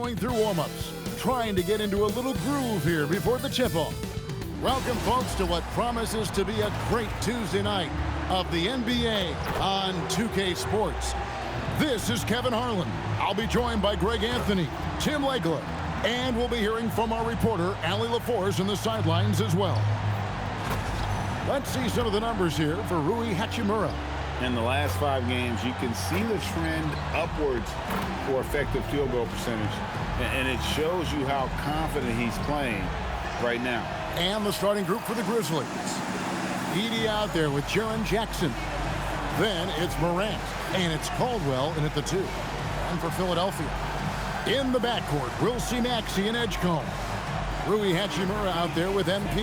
going through warm-ups, trying to get into a little groove here before the tip-off. Welcome, folks, to what promises to be a great Tuesday night of the NBA on 2K Sports. This is Kevin Harlan. I'll be joined by Greg Anthony, Tim Legler, and we'll be hearing from our reporter, Allie LaForce, on the sidelines as well. Let's see some of the numbers here for Rui Hachimura. In the last 5 games, you can see the trend upwards for effective field goal percentage. And it shows you how confident he's playing right now. And the starting group for the Grizzlies. Edey out there with Jaren Jackson. Then it's Morant, and it's Caldwell in at the 2. And for Philadelphia. In the backcourt, we'll see Maxey and Edgecombe. Rui Hachimura out there with MP.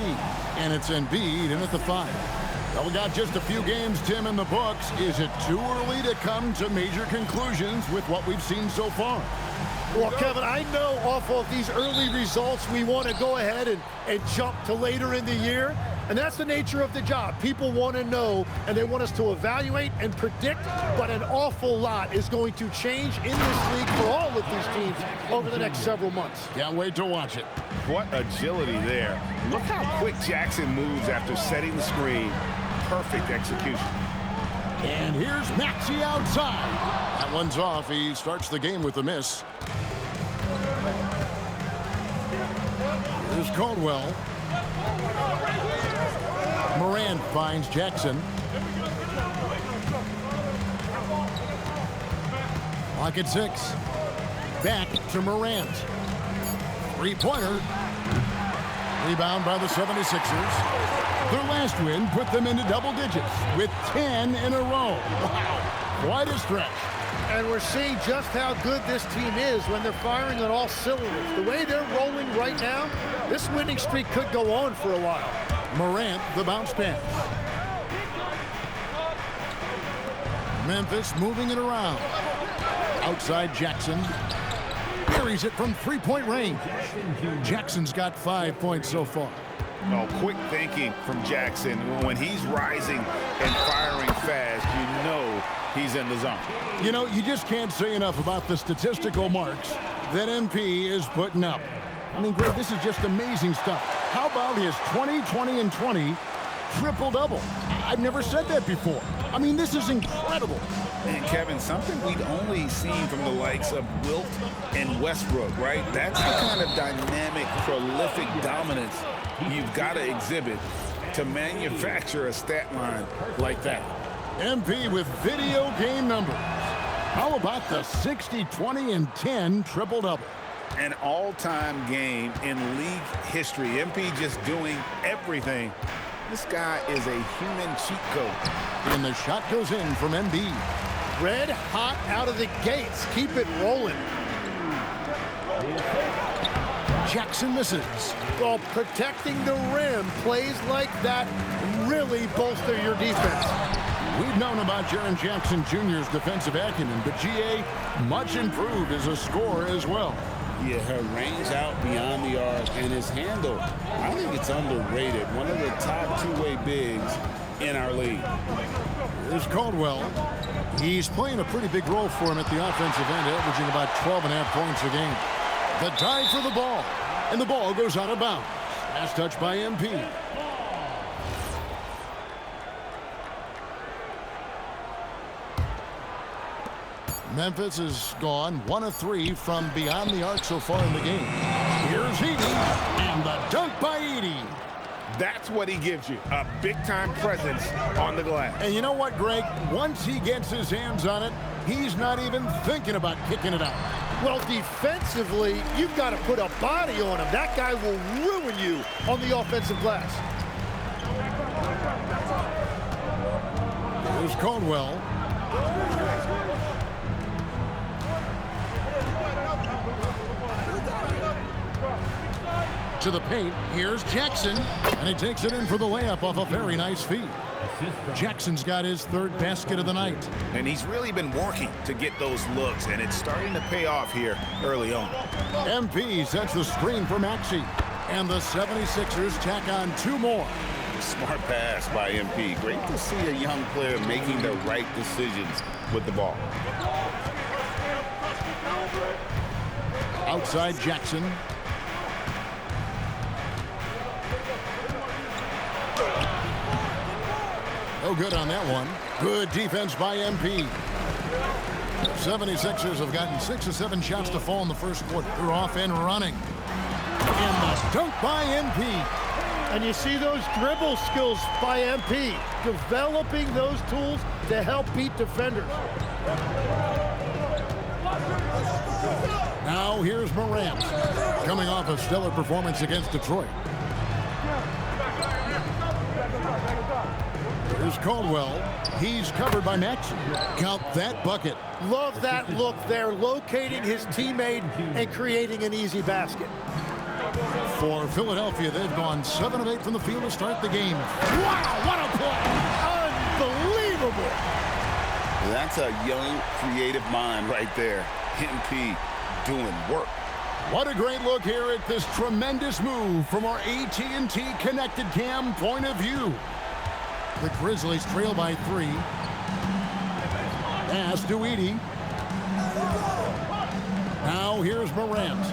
And it's Embiid in at the 5. Well, we got just a few games, Tim, in the books. Is it too early to come to major conclusions with what we've seen so far? Well, Kevin, I know off of these early results, we want to go ahead and jump to later in the year. And that's the nature of the job. People want to know, and they want us to evaluate and predict, but an awful lot is going to change in this league for all of these teams over the next several months. Can't wait to watch it. What agility there. Look how quick Jackson moves after setting the screen. Perfect execution. And here's Maxey outside. That one's off. He starts the game with a miss. Here's Caldwell. Morant finds Jackson. Clock at 6. Back to Morant. Three-pointer. Rebound by the 76ers. Their last win put them into double digits with 10 in a row. Wow, quite a stretch. And we're seeing just how good this team is when they're firing on all cylinders. The way they're rolling right now, this winning streak could go on for a while. Morant, the bounce pass. Memphis moving it around. Outside Jackson. Buries it from three-point range. Jackson's got 5 points so far. Oh, quick thinking from Jackson. When he's rising and firing fast, you know he's in the zone. You know, you just can't say enough about the statistical marks that MP is putting up. I mean, Greg, this is just amazing stuff. How about his 20, 20, and 20 triple-double? I've never said that before. I mean, this is incredible. And, Kevin, something we'd only seen from the likes of Wilt and Westbrook, right? That's the kind of dynamic, prolific dominance you've got to exhibit to manufacture a stat line like that. MP with video game numbers. How about the 60, 20, and 10 triple-double? An all-time game in league history. MP just doing everything. This guy is a human cheat code. And the shot goes in from Embiid. Red hot out of the gates. Keep it rolling. Jackson misses. Well, protecting the rim, plays like that really bolster your defense. We've known about Jaren Jackson Jr.'s defensive acumen, but GA much improved as a scorer as well. Yeah, her range out beyond the arc and his handle, I think it's underrated. One of the top two-way bigs in our league. Here's Caldwell. He's playing a pretty big role for him at the offensive end, averaging about 12.5 points a game. The dive for the ball, and the ball goes out of bounds. Last touch by MP. Memphis has gone 1 of 3 from beyond the arc so far in the game. Here's Edey, and the dunk by Edey. That's what he gives you, a big-time presence on the glass. And you know what, Greg? Once he gets his hands on it, he's not even thinking about kicking it out. Well, defensively, you've got to put a body on him. That guy will ruin you on the offensive glass. Here's Caldwell. To the paint, here's Jackson, and he takes it in for the layup off a very nice feed. Jackson's got his 3rd basket of the night. And he's really been working to get those looks, and it's starting to pay off here early on. MP sets the screen for Maxey, and the 76ers tack on 2 more. Smart pass by MP. Great to see a young player making the right decisions with the ball. Outside Jackson. No good on that one. Good defense by MP. 76ers have gotten 6 or 7 shots to fall in the first quarter. They're off and running. And the dunk by MP. And you see those dribble skills by MP, developing those tools to help beat defenders. Now here's Morant, coming off a stellar performance against Detroit. Here's Caldwell. He's covered by Maxey. Count that bucket. Love that look there, locating his teammate and creating an easy basket. For Philadelphia, they've gone 7 of 8 from the field to start the game. Wow, what a play! Unbelievable! That's a young, creative mind right there. MP doing work. What a great look here at this tremendous move from our AT&T Connected Cam point of view. The Grizzlies trail by 3. Pass to Edey. Now here's Morant.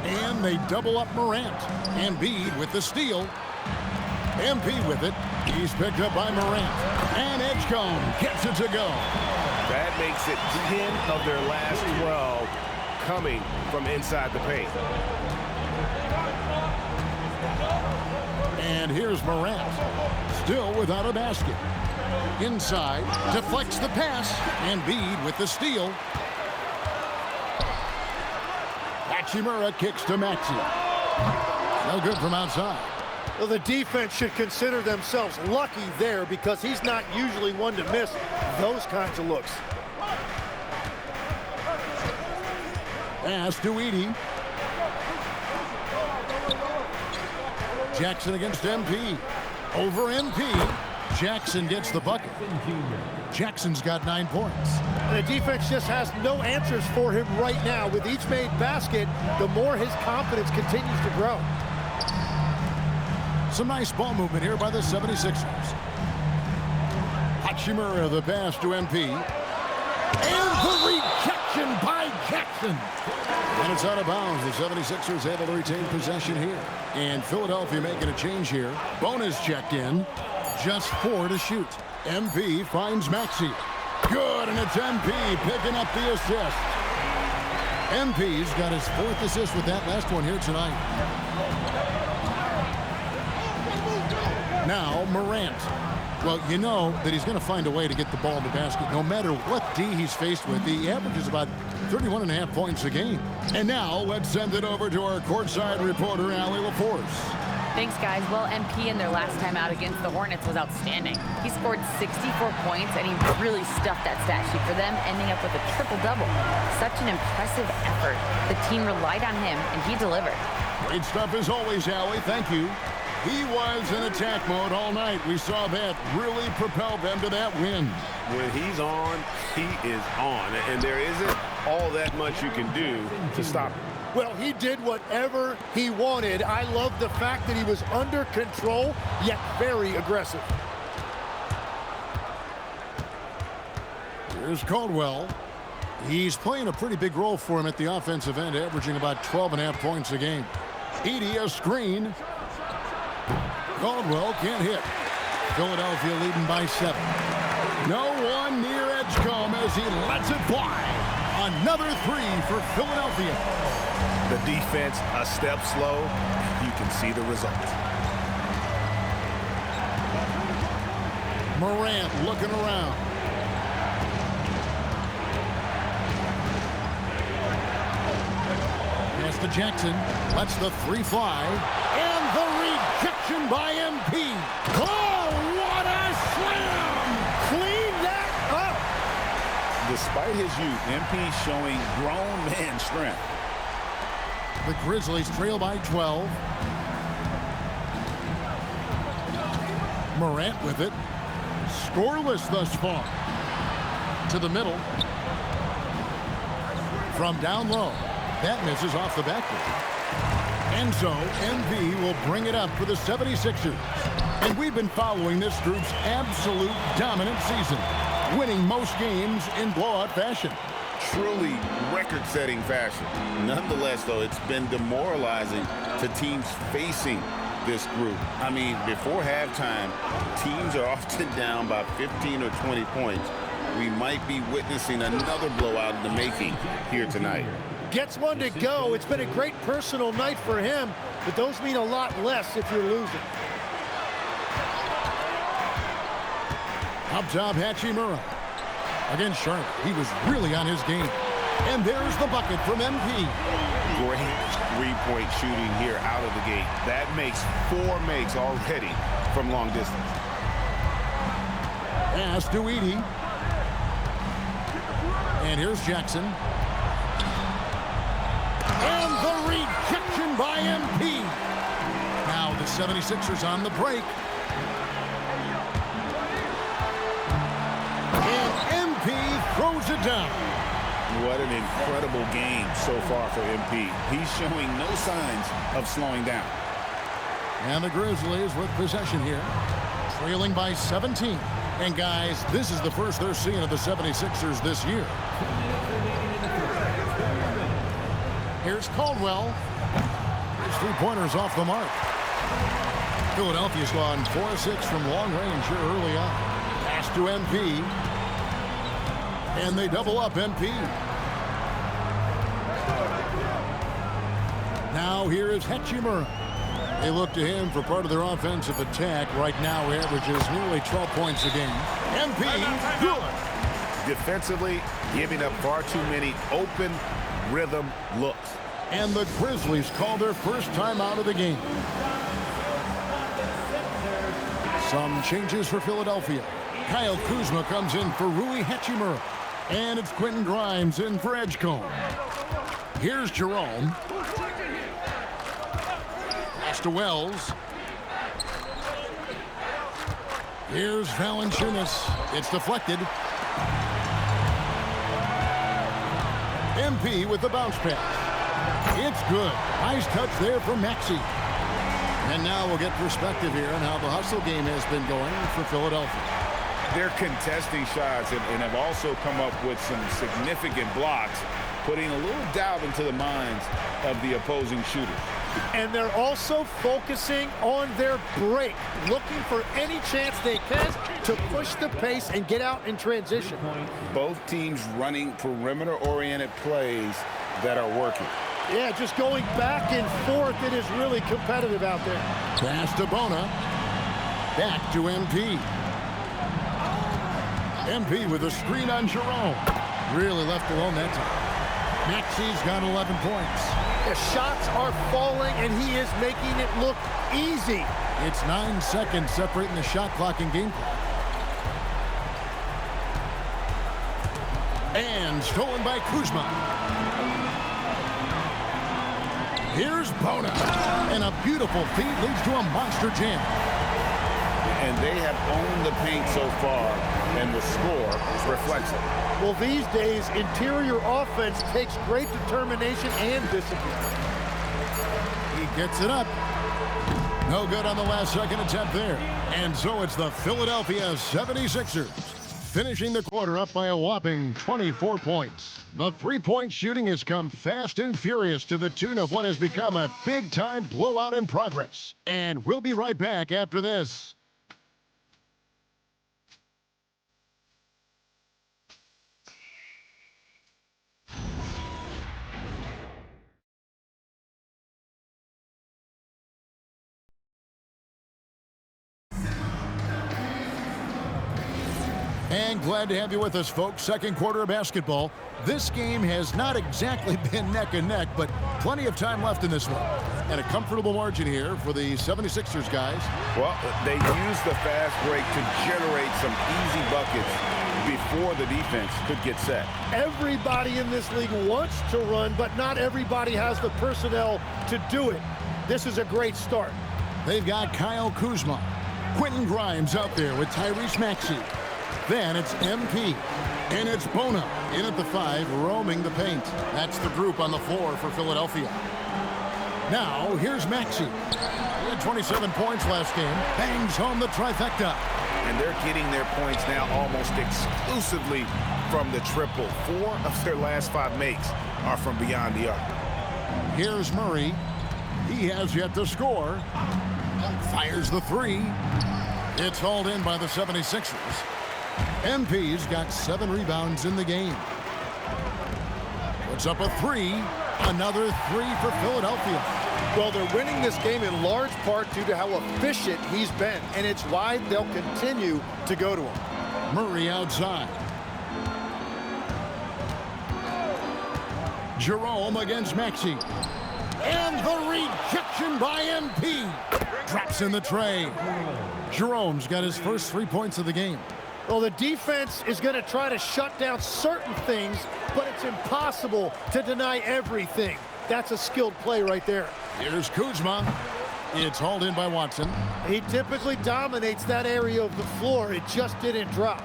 And they double up Morant. Embiid with the steal. MP with it. He's picked up by Morant. And Edgecombe gets it to go. That makes it 10 of their last 12 coming from inside the paint. And here's Morant. Still without a basket. Inside, deflects the pass. Embiid with the steal. Hachimura kicks to Maxey. No good from outside. Well, the defense should consider themselves lucky there because he's not usually one to miss those kinds of looks. Pass to Edey. Jackson against MP. Over MP. Jackson gets the bucket. Jackson's got 9 points. And the defense just has no answers for him right now. With each made basket, the more his confidence continues to grow. Some nice ball movement here by the 76ers. Hachimura, the pass to MP. And the rejection by Jackson. And it's out of bounds. The 76ers able to retain possession here. And Philadelphia making a change here. Bonus checked in. Just 4 to shoot. MP finds Maxey. Good, and it's MP picking up the assist. MP's got his 4th assist with that last one here tonight. Now Morant. Well, you know that he's going to find a way to get the ball in the basket no matter what D he's faced with. He averages about 31.5 points a game. And now let's send it over to our courtside reporter, Allie LaForce. Thanks, guys. Well, MP in their last time out against the Hornets was outstanding. He scored 64 points, and he really stuffed that stat sheet for them, ending up with a triple-double. Such an impressive effort. The team relied on him, and he delivered. Great stuff as always, Allie. Thank you. He was in attack mode all night. We saw that really propelled them to that win. When he's on, he is on. And there isn't all that much you can do to stop him. Well, he did whatever he wanted. I love the fact that he was under control, yet very aggressive. Here's Caldwell. He's playing a pretty big role for him at the offensive end, averaging about 12.5 points a game. Edey, a screen. Caldwell can't hit. Philadelphia leading by 7. No one near Edgecombe as he lets it fly. Another 3 for Philadelphia. The defense a step slow. You can see the result. Morant looking around. Pass to Jackson. Lets the 3 fly. And the rejection by MP. Oh, what a slam! Clean that up! Despite his youth, MP showing grown man strength. The Grizzlies trail by 12. Morant with it. Scoreless thus far. To the middle. From down low. That misses off the backboard. And so, MP will bring it up for the 76ers. And we've been following this group's absolute dominant season, winning most games in blowout fashion. truly record-setting fashion. Nonetheless, though, it's been demoralizing to teams facing this group. I mean, before halftime, teams are often down by 15 or 20 points. We might be witnessing another blowout in the making here tonight. Gets one to go. It's been a great personal night for him, but those mean a lot less if you're losing. Up top, Hachimura. Against Sharp, he was really on his game. And there's the bucket from MP. Great three-point shooting here out of the gate. That makes 4 makes already from long distance. Pass to Edey. And here's Jackson. And the rejection by MP. Now the 76ers on the break. And MP throws it down. What an incredible game so far for MP. He's showing no signs of slowing down. And the Grizzlies with possession here, trailing by 17. And guys, this is the first they're seeing of the 76ers this year. Here's Caldwell. His three-pointers off the mark. Philadelphia's gone 4-6 from long range here early on. Pass to MP. And they double up MP. Now here is Hachimura. They look to him for part of their offensive attack. Right now averages nearly 12 points a game. MP, good. Defensively, giving up far too many open rhythm looks. And the Grizzlies call their first time out of the game. Some changes for Philadelphia. Kyle Kuzma comes in for Rui Hachimura. And it's Quentin Grimes in for Edgecombe. Here's Jerome. Pass to Wells. Here's Valanciunas. It's deflected. MP with the bounce pass. It's good. Nice touch there from Maxey. And now we'll get perspective here on how the hustle game has been going for Philadelphia. They're contesting shots and have also come up with some significant blocks, putting a little doubt into the minds of the opposing shooters. And they're also focusing on their break, looking for any chance they can to push the pace and get out in transition. Both teams running perimeter-oriented plays that are working. Yeah, just going back and forth, it is really competitive out there. Pass to Bona. Back to MP. MP with a screen on Jerome. Really left alone that time. Maxey's got 11 points. The shots are falling, and he is making it look easy. It's 9 seconds separating the shot clock and game clock. And stolen by Kuzma. Here's Bona. And a beautiful feed leads to a monster jam. And they have owned the paint so far, and the score reflects it. Well, these days, interior offense takes great determination and discipline. He gets it up. No good on the last second attempt there. And so it's the Philadelphia 76ers finishing the quarter up by a whopping 24 points. The three-point shooting has come fast and furious to the tune of what has become a big-time blowout in progress. And we'll be right back after this. And glad to have you with us, folks. Second quarter of basketball. This game has not exactly been neck and neck, but plenty of time left in this one. And a comfortable margin here for the 76ers guys. Well, they used the fast break to generate some easy buckets before the defense could get set. Everybody in this league wants to run, but not everybody has the personnel to do it. This is a great start. They've got Kyle Kuzma. Quentin Grimes out there with Tyrese Maxey. Then it's MP. And it's Bona in at the 5, roaming the paint. That's the group on the floor for Philadelphia. Now, here's Maxey. He had 27 points last game. Bangs home the trifecta. And they're getting their points now almost exclusively from the triple. 4 of their last 5 makes are from beyond the arc. Here's Murray. He has yet to score. Fires the 3. It's hauled in by the 76ers. MP's got 7 rebounds in the game. Puts up a 3. Another 3 for Philadelphia. Well, they're winning this game in large part due to how efficient he's been, and it's why they'll continue to go to him. Murray outside. Jerome against Maxey. And the rejection by MP. Drops in the tray. Jerome's got his first 3 points of the game. Well, the defense is going to try to shut down certain things, but it's impossible to deny everything. That's a skilled play right there. Here's Kuzma. It's hauled in by Watson. He typically dominates that area of the floor. It just didn't drop.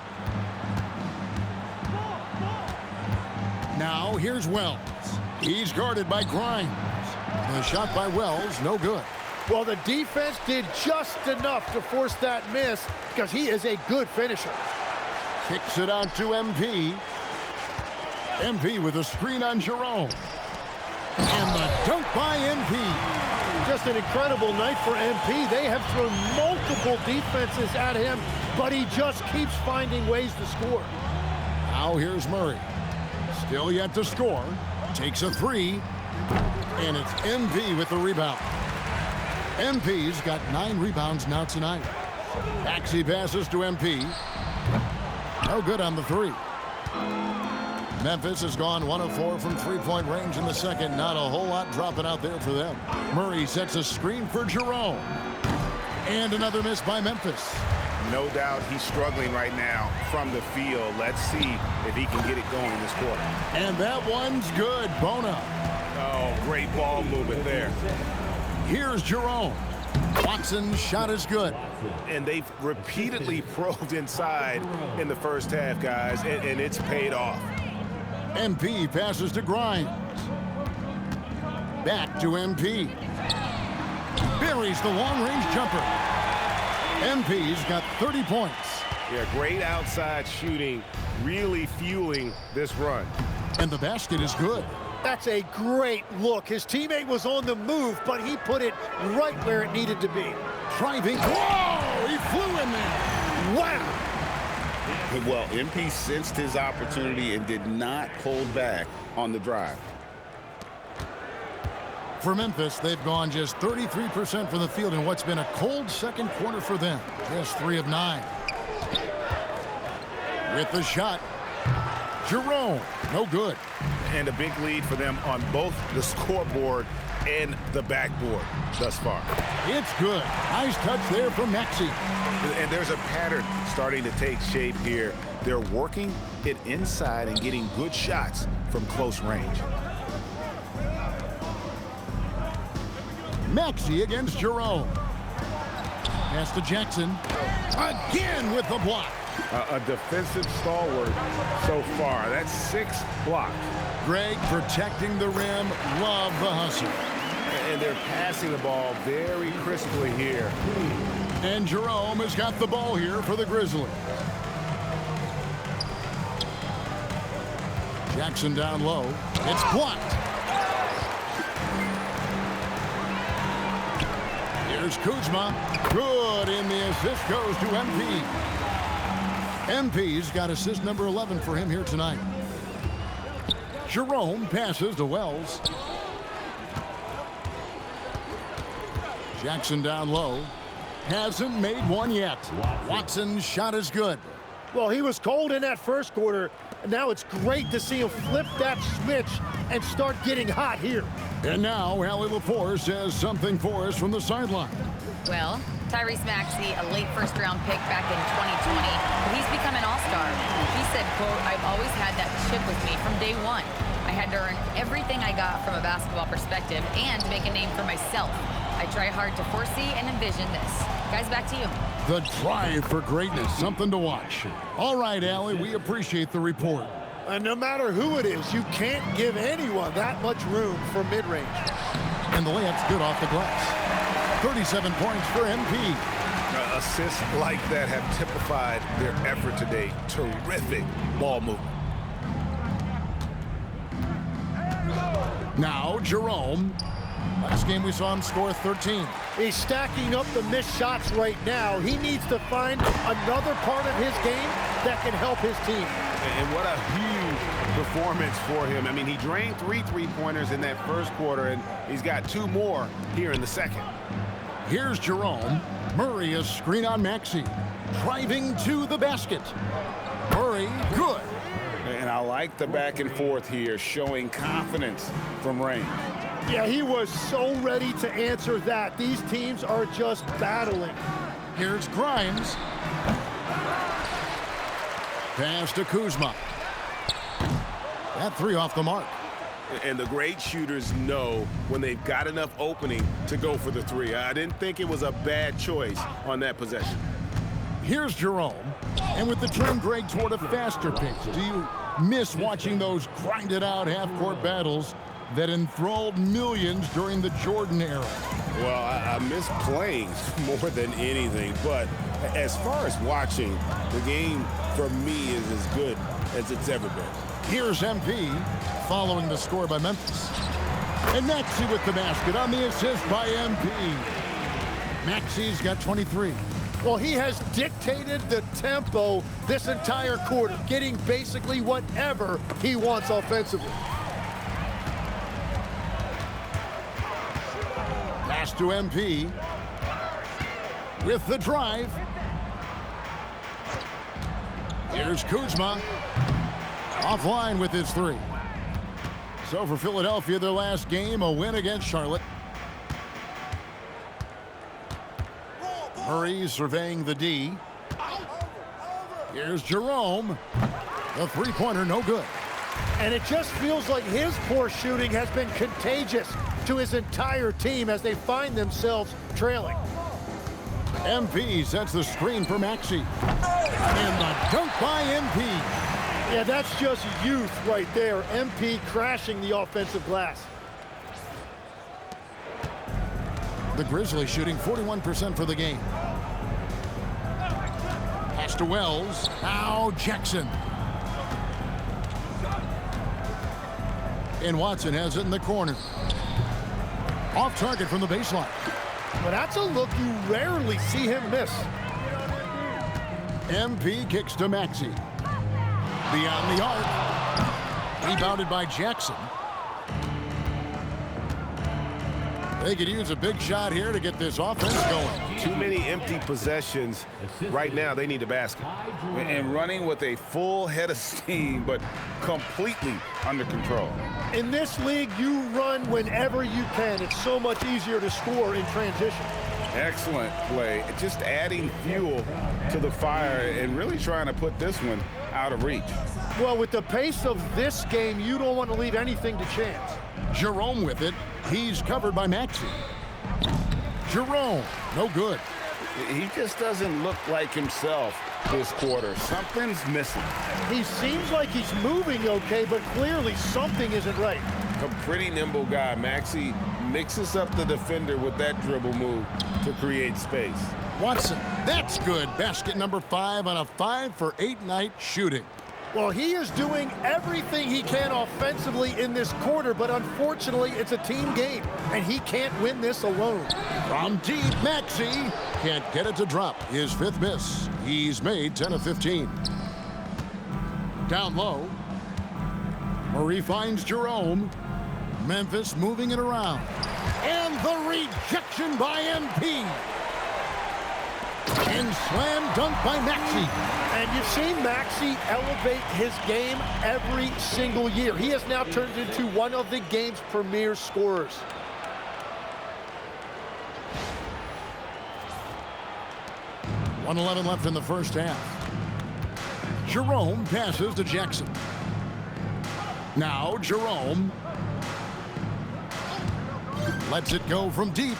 Now here's Wells. He's guarded by Grimes. The shot by Wells, no good. Well, the defense did just enough to force that miss because he is a good finisher. Kicks it out to MP. MP with a screen on Jerome. And the dunk by MP. Just an incredible night for MP. They have thrown multiple defenses at him, but he just keeps finding ways to score. Now here's Murray. Still yet to score. Takes a 3. And it's MP with the rebound. MP's got 9 rebounds now tonight. Maxey passes to MP. No good on the 3. Memphis has gone 1 of 4 from 3-point range in the second. Not a whole lot dropping out there for them. Murray sets a screen for Jerome. And another miss by Memphis. No doubt he's struggling right now from the field. Let's see if he can get it going this quarter. And that one's good. Bona. Oh, great ball movement there. Here's Jerome. Watson's shot is good. And they've repeatedly probed inside in the first half, guys, and it's paid off. MP passes to Grimes. Back to MP. Buries the long-range jumper. MP's got 30 points. Yeah, great outside shooting, really fueling this run. And the basket is good. That's a great look. His teammate was on the move, but he put it right where it needed to be. Driving. Whoa! He flew in there. Wow! Well, MP sensed his opportunity and did not hold back on the drive. For Memphis, they've gone just 33% from the field in what's been a cold second quarter for them. Just 3 of 9. With the shot, Jerome, no good. And a big lead for them on both the scoreboard and the backboard thus far. It's good. Nice touch there from Maxey. And there's a pattern starting to take shape here. They're working it inside and getting good shots from close range. Maxey against Jerome. Pass to Jackson. Again with the block. A defensive stalwart so far. That's 6 blocks. Greg protecting the rim. Love the hustle. And they're passing the ball very crisply here. And Jerome has got the ball here for the Grizzlies. Jackson down low. It's blocked. Here's Kuzma. Good, and the assist goes to MP. MP's got assist number 11 for him here tonight. Jerome passes to Wells. Jackson down low. Hasn't made one yet. Watson's shot is good. Well, he was cold in that first quarter, and now it's great to see him flip that switch and start getting hot here. And now, Allie Lepore says something for us from the sideline. Well, Tyrese Maxey, a late first-round pick back in 2020, but he's become an all-star. He said, quote, "I've always had that chip with me from day one. I had to earn everything I got from a basketball perspective and make a name for myself. I try hard to foresee and envision this." Guys, back to you. The drive for greatness, something to watch. All right, Allie, we appreciate the report. And no matter who it is, you can't give anyone that much room for mid-range. And the layup's good off the glass. 37 points for MP. Assists like that have typified their effort today. Terrific ball movement. Now Jerome. Last game we saw him score 13. He's stacking up the missed shots right now. He needs to find another part of his game that can help his team. And what a huge performance for him. I mean, he drained 3 3-pointers in that first quarter, and he's got 2 more here in the second. Here's Jerome. Murray is screen on Maxey. Driving to the basket. Murray, good. And I like the back and forth here, showing confidence from range. Yeah, he was so ready to answer that. These teams are just battling. Here's Grimes. Pass to Kuzma. That 3 off the mark. And the great shooters know when they've got enough opening to go for the 3. I didn't think it was a bad choice on that possession. Here's Jerome. And with the trend, Greg, toward a faster pace. Do you miss watching those grinded-out half-court battles that enthralled millions during the Jordan era? Well, I miss playing more than anything. But as far as watching, the game for me is as good as it's ever been. Here's MP following the score by Memphis. And Maxey with the basket on the assist by MP. Maxey's got 23. Well, he has dictated the tempo this entire quarter, getting basically whatever he wants offensively. Pass to MP. With the drive. Here's Kuzma. Offline with his 3. So for Philadelphia, their last game, a win against Charlotte. Murray surveying the D. Here's Jerome. The 3-pointer, no good. And it just feels like his poor shooting has been contagious to his entire team as they find themselves trailing. MP sets the screen for Maxey. And the dunk by MP. Yeah, that's just youth right there. MP crashing the offensive glass. The Grizzlies shooting 41% for the game. Pass to Wells. Now Jackson. And Watson has it in the corner. Off target from the baseline. But that's a look you rarely see him miss. MP kicks to Maxey. Beyond the arc. Rebounded by Jackson. They could use a big shot here to get this offense going. Too many empty possessions. Right now, they need a basket. And running with a full head of steam, but completely under control. In this league, you run whenever you can. It's so much easier to score in transition. Excellent play. Just adding fuel to the fire and really trying to put this one out of reach. Well, with the pace of this game, you don't want to leave anything to chance. Jerome with it. He's covered by Maxey. Jerome, no good. He just doesn't look like himself this quarter. Something's missing. He seems like he's moving okay, but clearly something isn't right. A pretty nimble guy. Maxey mixes up the defender with that dribble move to create space. Watson, that's good. Basket number 5 on a 5-for-8 night shooting. Well, he is doing everything he can offensively in this quarter, but unfortunately, it's a team game, and he can't win this alone. From deep, Maxey can't get it to drop. His 5th miss. He's made 10 of 15. Down low. Murray finds Jerome. Memphis moving it around. And the rejection by MP. And slam dunk by Maxey. And you've seen Maxey elevate his game every single year. He has now turned into one of the game's premier scorers. .111 left in the first half. Jerome passes to Jackson. Now Jerome lets it go from deep.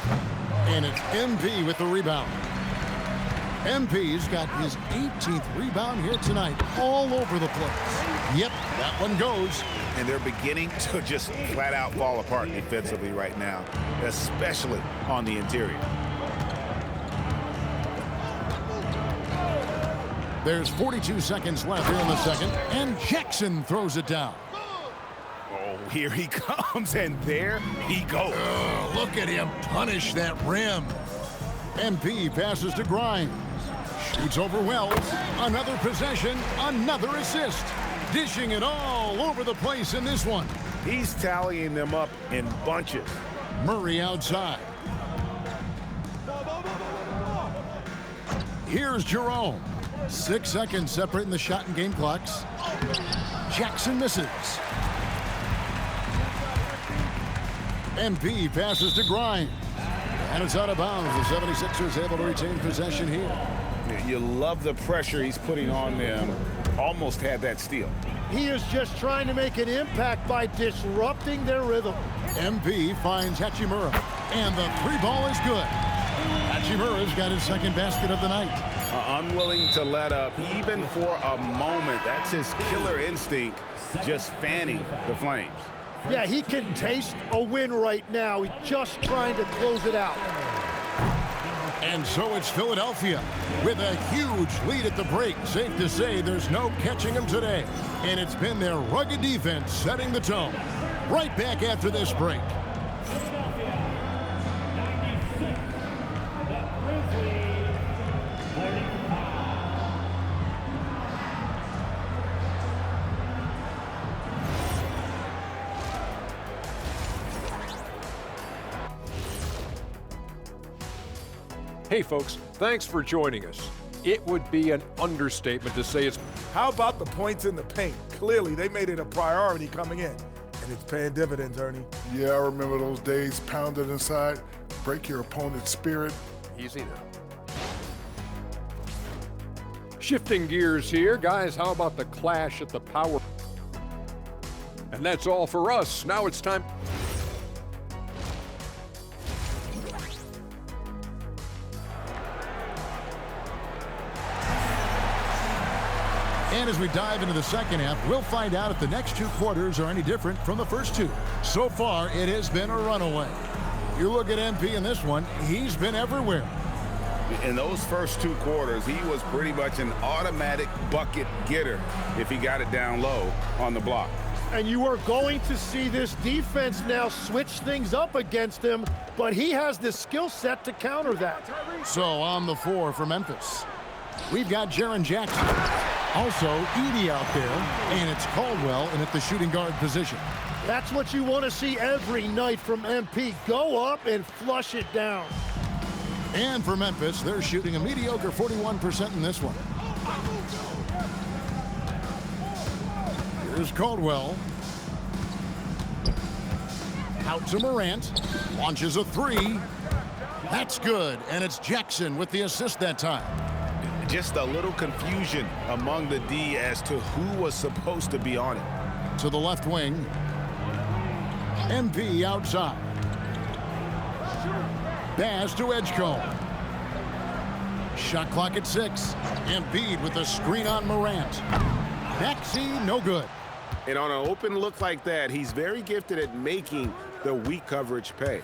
And it's MP with the rebound. MP's got his 18th rebound here tonight, all over the place. Yep, that one goes. And they're beginning to just flat out fall apart defensively right now, especially on the interior. There's 42 seconds left here in the second, and Jackson throws it down. Oh, Here he comes, and there he goes. Oh, look at him punish that rim. MP passes to Grimes. Shoots over Wells. Another possession, another assist. Dishing it all over the place in this one. He's tallying them up in bunches. Murray outside. Here's Jerome. 6 seconds separating the shot and game clocks. Jackson misses. MP passes to Grimes. And it's out of bounds. The 76ers able to retain possession here. You love the pressure he's putting on them. Almost had that steal. He is just trying to make an impact by disrupting their rhythm. MP finds Hachimura. And the three ball is good. Hachimura's got his second basket of the night. Unwilling to let up even for a moment. That's his killer instinct, just fanning the flames. Yeah, he can taste a win right now. He's just trying to close it out. And so it's Philadelphia with a huge lead at the break. Safe to say there's no catching them today. And it's been their rugged defense setting the tone. Right back after this break. Hey folks, thanks for joining us. It would be an understatement to say it's... How about the points in the paint? Clearly, they made it a priority coming in, and it's paying dividends, Ernie. Yeah, I remember those days pounded inside. Break your opponent's spirit. Easy now. Shifting gears here, guys, how about the clash at the power? And that's all for us. Now it's time... And as we dive into the second half, we'll find out if the next two quarters are any different from the first two. So far, it has been a runaway. You look at MP in this one, he's been everywhere. In those first two quarters, he was pretty much an automatic bucket getter if he got it down low on the block. And you are going to see this defense now switch things up against him, but he has the skill set to counter that. So on the floor for Memphis, we've got Jaren Jackson. Also, Edey out there, and it's Caldwell in at the shooting guard position. That's what you want to see every night from MP. Go up and flush it down. And for Memphis, they're shooting a mediocre 41% in this one. Here's Caldwell. Out to Morant. Launches a three. That's good, and it's Jackson with the assist that time. Just a little confusion among the D as to who was supposed to be on it. To the left wing. MP outside. Pass to Edgecombe. Shot clock at 6. Embiid with a screen on Morant. Maxey, no good. And on an open look like that, he's very gifted at making the weak coverage pay.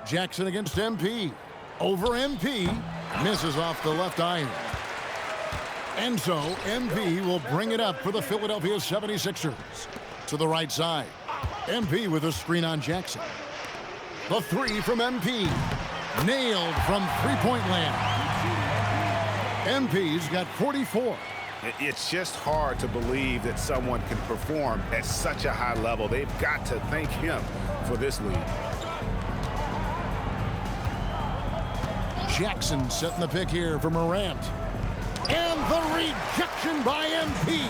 Jackson against MP. Over MP. Misses off the left iron. And so MP will bring it up for the Philadelphia 76ers. To the right side. MP with a screen on Jackson. The three from MP. Nailed from three-point land. MP's got 44. It's just hard to believe that someone can perform at such a high level. They've got to thank him for this lead. Jackson setting the pick here for Morant. And the rejection by MP.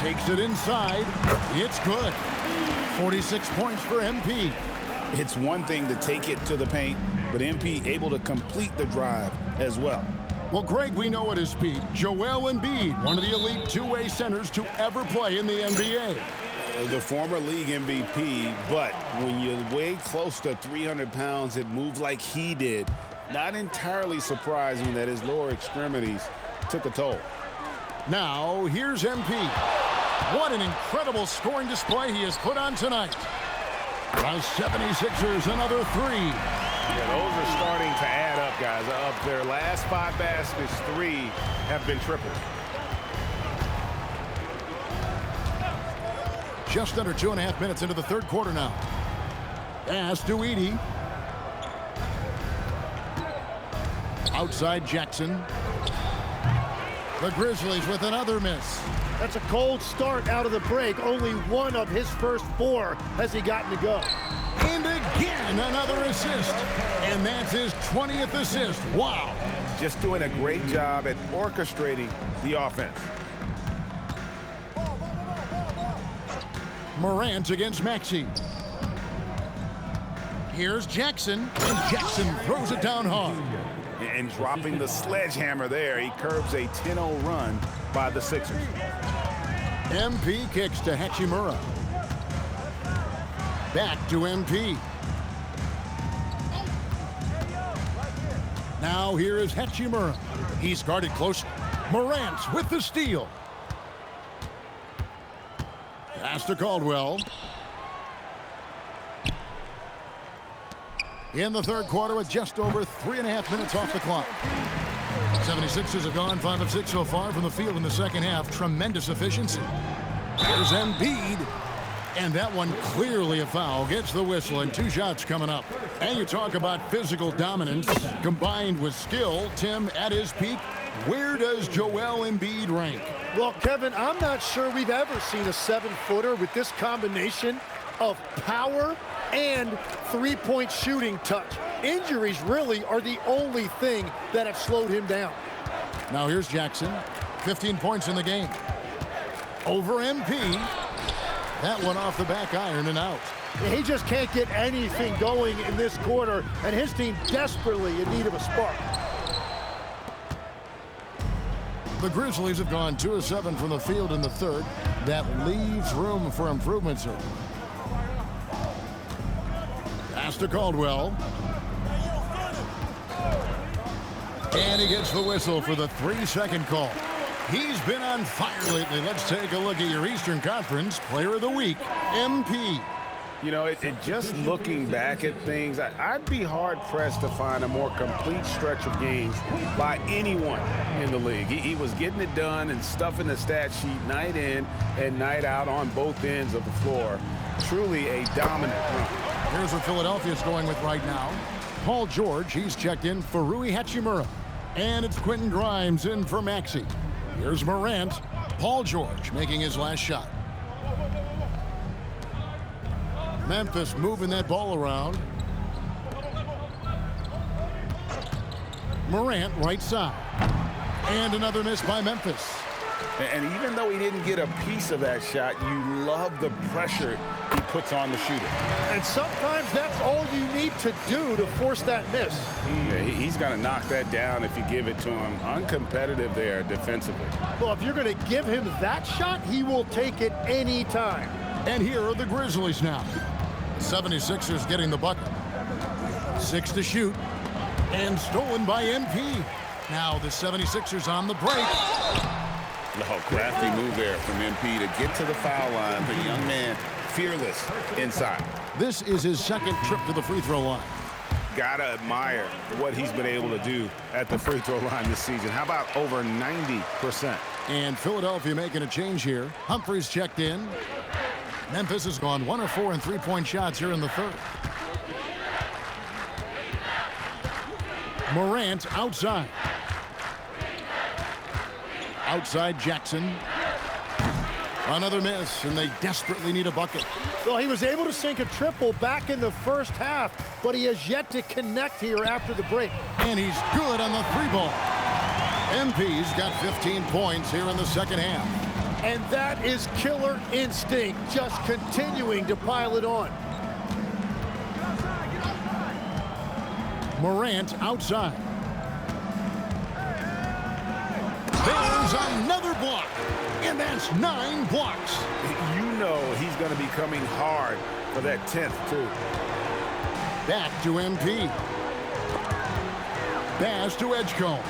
Takes it inside. It's good. 46 points for MP. It's one thing to take it to the paint, but MP able to complete the drive as well. Well, Greg, we know at his peak, Joel Embiid, one of the elite two-way centers to ever play in the NBA. The former league MVP, but when you weigh close to 300 pounds, it moved like he did. Not entirely surprising that his lower extremities took a toll. Now, here's MP. What an incredible scoring display he has put on tonight. The 76ers, another three. Yeah, those are starting to add up, guys. Of their last 5 baskets, 3 have been triple. Just under 2.5 minutes into the third quarter now. Pass to Edey. Outside Jackson. The Grizzlies with another miss. That's a cold start out of the break. Only one of his first 4 has he gotten to go. And again, another assist. And that's his 20th assist. Wow. Just doing a great job at orchestrating the offense. Morant against Maxey. Here's Jackson, and Jackson throws it down hard. And dropping the sledgehammer there, he curbs a 10-0 run by the Sixers. MP kicks to Hachimura. Back to MP. Now here is Hachimura. He's guarded close. Morant with the steal. Pass to Caldwell. In the third quarter with just over 3.5 minutes off the clock. 76ers have gone 5 of 6 so far from the field in the second half. Tremendous efficiency. Here's Embiid. And that one clearly a foul. Gets the whistle and 2 shots coming up. And you talk about physical dominance combined with skill. Tim, at his peak, where does Joel Embiid rank? Well, Kevin, I'm not sure we've ever seen a 7-footer with this combination of power and three-point shooting touch. Injuries really are the only thing that have slowed him down. Now here's Jackson. 15 points in the game. Over MP. That one off the back iron and out. He just can't get anything going in this quarter, and his team desperately in need of a spark. The Grizzlies have gone 2 of 7 from the field in the third. That leaves room for improvements here. Pass to Caldwell. And he gets the whistle for the 3-second call. He's been on fire lately. Let's take a look at your Eastern Conference Player of the Week, MP. You know, just looking back at things, I'd be hard-pressed to find a more complete stretch of games by anyone in the league. He was getting it done and stuffing the stat sheet night in and night out on both ends of the floor. Truly a dominant run. Here's what Philadelphia's going with right now. Paul George, he's checked in for Rui Hachimura. And it's Quentin Grimes in for Maxey. Here's Morant. Paul George making his last shot. Memphis moving that ball around. Morant right side. And another miss by Memphis. And even though he didn't get a piece of that shot, you love the pressure he puts on the shooter. And sometimes that's all you need to do to force that miss. Yeah, he's going to knock that down if you give it to him. Uncompetitive there defensively. Well, if you're going to give him that shot, he will take it any time. And here are the Grizzlies now. 76ers getting the bucket. 6 to shoot. And stolen by MP. Now the 76ers on the break. Oh, crafty move there from MP to get to the foul line. The young man, fearless inside. This is his second trip to the free throw line. Gotta admire what he's been able to do at the free throw line this season. How about over 90%? And Philadelphia making a change here. Humphries checked in. Memphis has gone 1 of 4 in three-point shots here in the third. Morant outside. Outside Jackson. Another miss, and they desperately need a bucket. Well, he was able to sink a triple back in the first half, but he has yet to connect here after the break. And he's good on the 3-ball. MP's got 15 points here in the second half. And that is killer instinct, just continuing to pile it on. Morant outside. There's another block, and that's 9 blocks. You know he's going to be coming hard for that 10th, too. Back to MP. Pass to Edgecombe.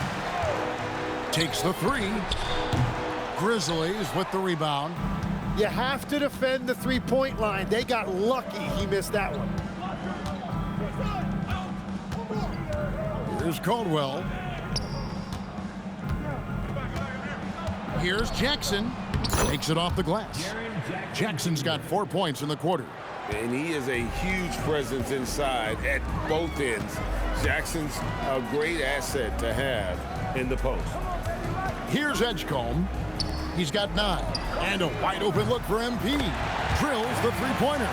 Takes the 3. Grizzlies with the rebound. You have to defend the three-point line. They got lucky he missed that one. Here's Caldwell. Here's Jackson. Takes it off the glass. Jackson's got 4 points in the quarter. And he is a huge presence inside at both ends. Jackson's a great asset to have in the post. Here's Edgecombe. He's got 9. And a wide open look for MP. Drills the three-pointer.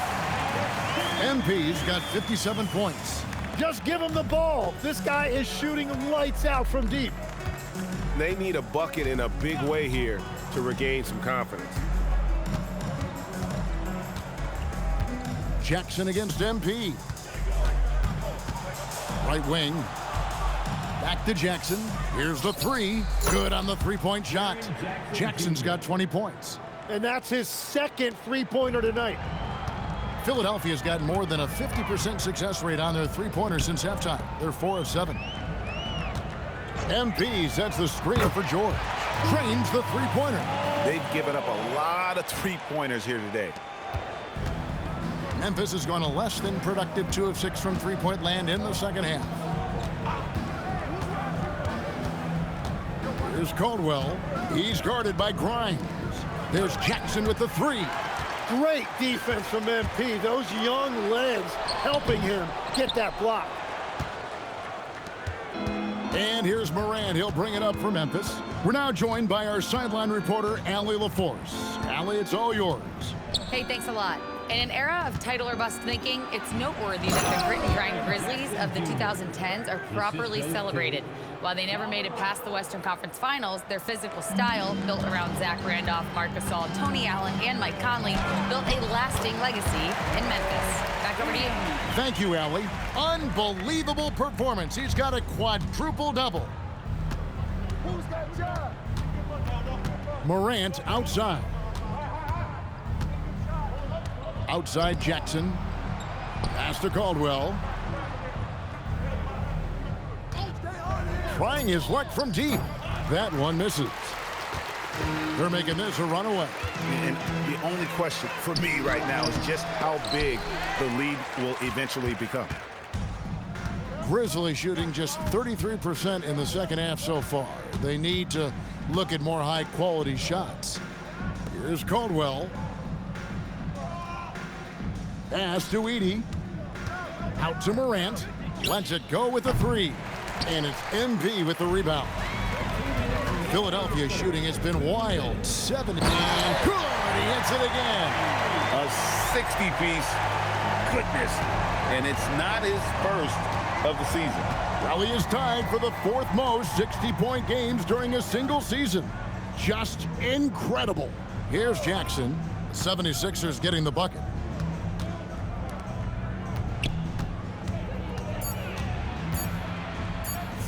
MP's got 57 points. Just give him the ball. This guy is shooting lights out from deep. They need a bucket in a big way here to regain some confidence. Jackson against MP. Right wing. Back to Jackson. Here's the 3. Good on the three-point shot. Jackson's got 20 points. And that's his second three-pointer tonight. Philadelphia's got more than a 50% success rate on their three-pointers since halftime. They're 4 of 7. MP sets the screen for George. Drains the three-pointer. They've given up a lot of three-pointers here today. Memphis has gone a less than productive 2 of 6 from three-point land in the second half. Here's Caldwell. He's guarded by Grimes. There's Jackson with the 3. Great defense from MP. Those young legs helping him get that block. And here's Morant. He'll bring it up for Memphis. We're now joined by our sideline reporter, Allie LaForce. Allie, it's all yours. Hey, thanks a lot. In an era of title or bust thinking, it's noteworthy that the grit and grind Grizzlies of the 2010s are properly celebrated. While they never made it past the Western Conference Finals, their physical style, built around Zach Randolph, Marc Gasol, Tony Allen, and Mike Conley, built a lasting legacy in Memphis. Back over to you. Thank you, Allie. Unbelievable performance. He's got a quadruple-double. Who's got job? Morant outside. Outside Jackson. Pass to Caldwell. Trying his luck from deep. That one misses. They're making this a runaway. And the only question for me right now is just how big the lead will eventually become. Grizzlies shooting just 33% in the second half so far. They need to look at more high-quality shots. Here's Caldwell. Pass to Edey. Out to Morant. Lets it go with the 3. And it's MP with the rebound. Philadelphia shooting has been wild. 7 and good. He hits it again. A 60-piece. Goodness. And it's not his first of the season. Raleigh is tied for the 4th most 60-point games during a single season. Just incredible. Here's Jackson. The 76ers getting the bucket.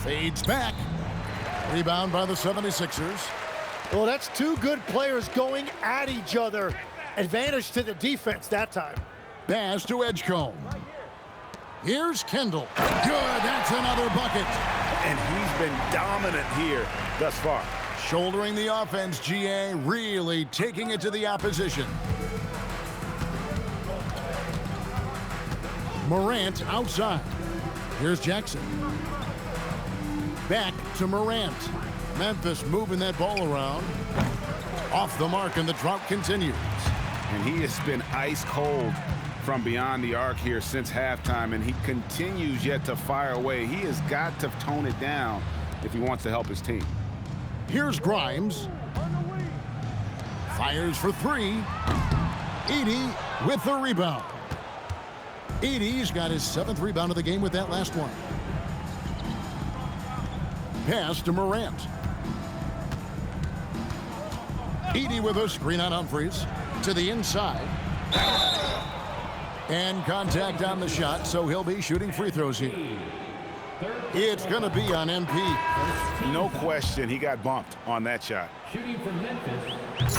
Fades back. Rebound by the 76ers. Well, that's 2 good players going at each other. Advantage to the defense that time. Pass to Edgecombe. Here's Kendall. Good, that's another bucket. And he's been dominant here thus far. Shouldering the offense, GA, really taking it to the opposition. Morant outside. Here's Jackson. Back to Morant. Memphis moving that ball around. Off the mark, and the drought continues. And he has been ice cold from beyond the arc here since halftime, and he continues yet to fire away. He has got to tone it down if he wants to help his team. Here's Grimes. Fires for 3. Edey with the rebound. Edey's got his 7th rebound of the game with that last one. Pass to Morant. Edey with a screen on Humphries to the inside. And contact on the shot, so he'll be shooting free throws here. It's going to be on MP. No question, he got bumped on that shot.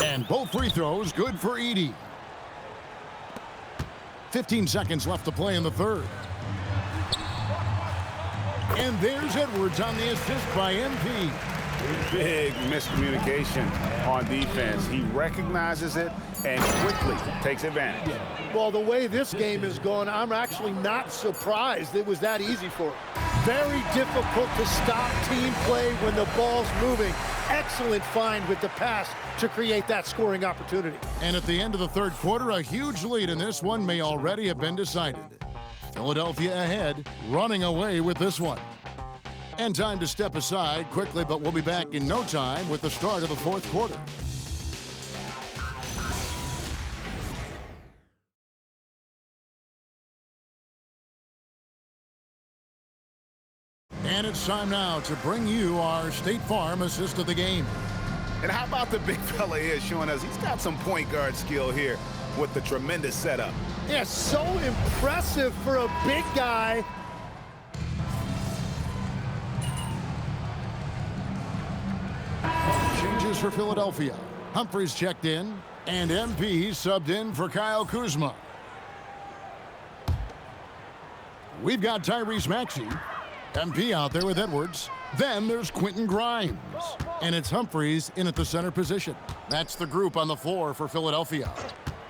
And both free throws good for Edey. 15 seconds left to play in the 3rd. And there's Edwards on the assist by MP. Big miscommunication on defense. He recognizes it and quickly takes advantage. Well, the way this game is going, I'm actually not surprised it was that easy for him. Very difficult to stop team play when the ball's moving. Excellent find with the pass to create that scoring opportunity. And at the end of the third quarter, a huge lead in this one may already have been decided. Philadelphia ahead, running away with this one. And time to step aside quickly, but we'll be back in no time with the start of the fourth quarter. And it's time now to bring you our State Farm assist of the game. And how about the big fella here showing us he's got some point guard skill here with the tremendous setup. Yeah, so impressive for a big guy. Changes for Philadelphia. Humphries checked in, and MP subbed in for Kyle Kuzma. We've got Tyrese Maxey. MP out there with Edwards. Then there's Quentin Grimes. And it's Humphries in at the center position. That's the group on the floor for Philadelphia.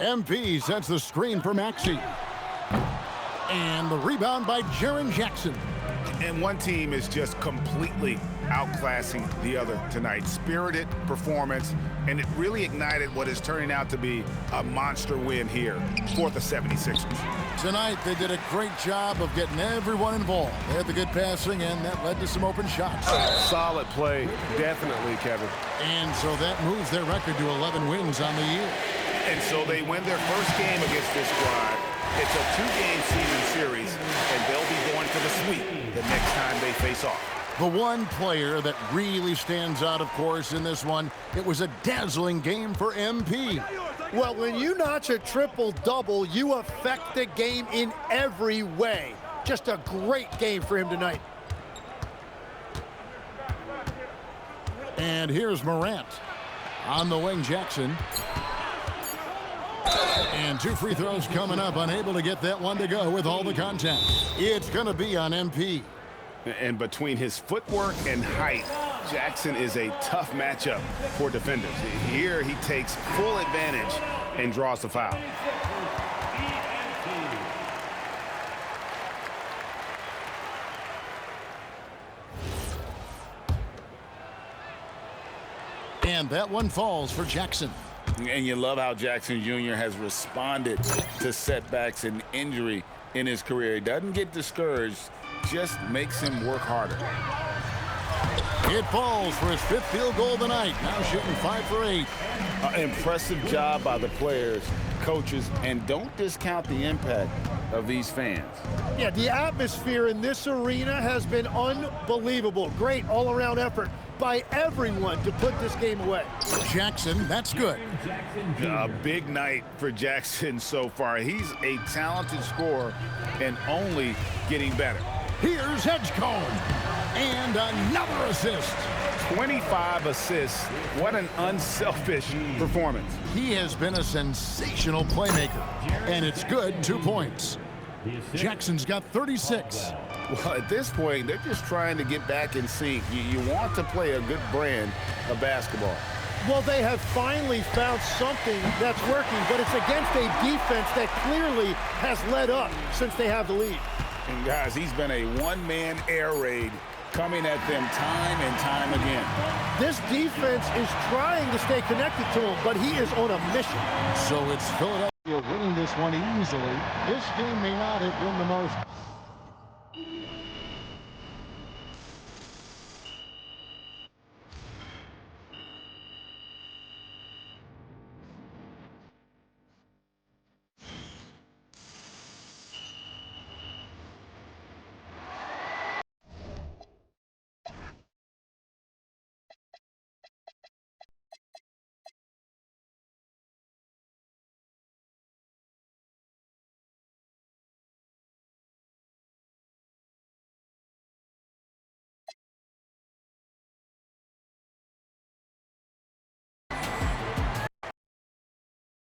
MP sets the screen for Maxey. And the rebound by Jaren Jackson. And one team is just completely outclassing the other tonight. Spirited performance, and it really ignited what is turning out to be a monster win here for the 76ers. Tonight, they did a great job of getting everyone involved. They had the good passing, and that led to some open shots. Solid play, definitely, Kevin. And so that moves their record to 11 wins on the year. And so they win their first game against this squad. It's a two-game season series, and they'll be going for the sweep the next time they face off. The one player that really stands out, of course, in this one, it was a dazzling game for MP. Well, when you notch a triple-double, you affect the game in every way. Just a great game for him tonight. And here's Morant. On the wing, Jackson. And two free throws coming up, unable to get that one to go with all the contact. It's going to be on MP. And between his footwork and height, Jackson is a tough matchup for defenders. Here he takes full advantage and draws the foul. And that one falls for Jackson. And you love how Jackson Jr. has responded to setbacks and injury in his career. He doesn't get discouraged, just makes him work harder. It falls for his fifth field goal of the night. Now shooting 5 for 8. Impressive job by the players, coaches, and don't discount the impact of these fans. Yeah, the atmosphere in this arena has been unbelievable. Great all-around effort by everyone to put this game away. Jackson, that's good. A big night for Jackson so far. He's a talented scorer and only getting better. Here's Edgecombe. And another assist. 25 assists. What an unselfish performance. He has been a sensational playmaker. And it's good, 2 points. Jackson's got 36. Well, at this point, they're just trying to get back in sync. You want to play a good brand of basketball. Well, they have finally found something that's working, but it's against a defense that clearly has led up since they have the lead. And guys, he's been a one-man air raid coming at them time and time again. This defense is trying to stay connected to him, but he is on a mission. So it's Philadelphia winning this one easily. This game may not have been the most